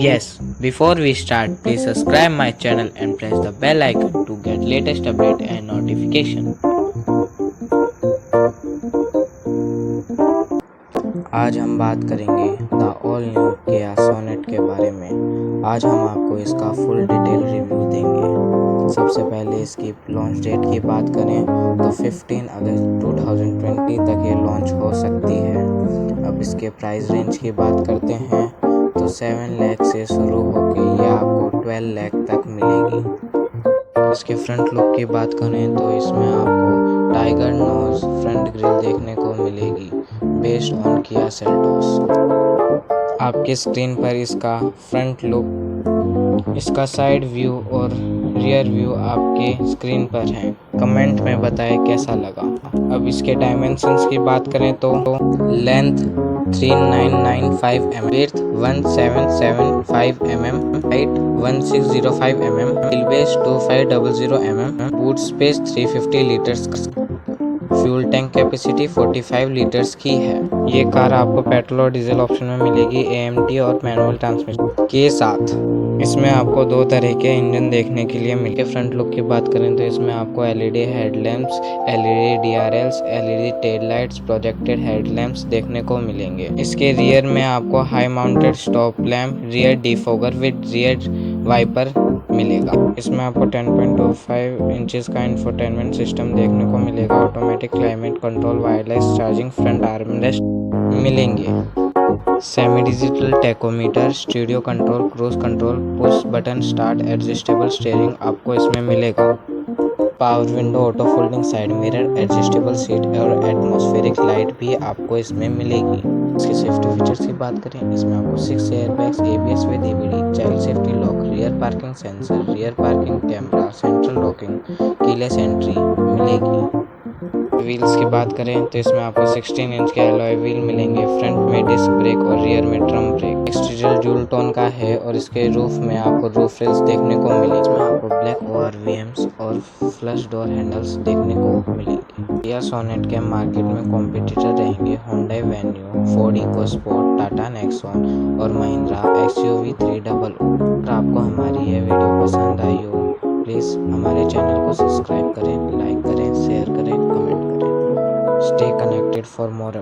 Yes, before we start, please subscribe my channel and press the bell icon to get latest update and notification. आज हम बात करेंगे the all new किया sonnet के बारे में। आज हम आपको इसका फुल डिटेल रिव्यू देंगे। सबसे पहले इसकी लॉन्च डेट की बात करें तो 15 अगस्त 2020 तक ये लॉन्च हो सकती है। अब इसके प्राइस रेंज की बात करते हैं तो 7 लाख से शुरू होकर यह आपको 12 लाख तक मिलेगी। इसके फ्रंट लुक की बात करें तो इसमें आपको टाइगर नोज फ्रंट ग्रिल देखने को मिलेगी बेस्ड ऑन किया सेल्टोस। आपके स्क्रीन पर इसका फ्रंट लुक, इसका साइड व्यू और रियर व्यू आपके स्क्रीन पर है। कमेंट में बताएं कैसा लगा। अब इसके डायमेंशंस की बात करें तो length 3995 mm, width 1775 mm, height 1605 mm, wheel base 2500 mm, boot space 350 litres, fuel tank capacity 45 litres की है। ये कार आपको पेट्रोल और डीजल ऑप्शन में मिलेगी AMT और मैनुअल ट्रांसमिशन के साथ। इसमें आपको दो तरह के इंजन देखने के लिए मिले। फ्रंट लुक की बात करें तो इसमें आपको LED headlamps, LED DRLs, LED tail lights, projected headlamps देखने को मिलेंगे। इसके रियर में आपको high mounted stop lamp, rear defogger with rear wiper मिलेगा। इसमें आपको 10.25 इंचेस का इंफोटेनमेंट सिस्टम देखने को मिलेगा। Automatic climate control, wireless charging, front armrest मिलेंगे। Semi digital tachometer, stereo control, cruise control, push button start, adjustable steering आपको इसमें मिलेगा। Power window, auto folding side mirror, adjustable seat और एटमॉस्फेरिक लाइट भी आपको इसमें मिलेगी। इसके सेफ्टी फीचर्स की बात करें, इसमें आपको 6 airbags, ABS with EBD, child safety lock, rear parking sensor, rear parking camera, central locking, keyless entry मिलेगी। व्हील्स की बात करें तो इसमें आपको 16 इंच के अलॉय व्हील मिलेंगे। फ्रंट में डिस्क ब्रेक और रियर में drum brake. Exterior dual tone का है और इसके रूफ में आपको रूफ रेल्स देखने को मिलेंगे। इसमें आपको ब्लैक ORVMs और फ्लश डोर हैंडल्स देखने को मिलेंगे। यह सोनेट के मार्केट में कॉम्पिटिटर रहेंगे Honda venue, Ford EcoSport, Tata Nexon और महिंद्रा XUV 300। अगर आपको हमारी यह वीडियो पसंद आई हो प्लीज़ हमारे चैनल को सब्सक्राइब करें, लाइक करें, शेयर करें, कमेंट करें। Stay connected for more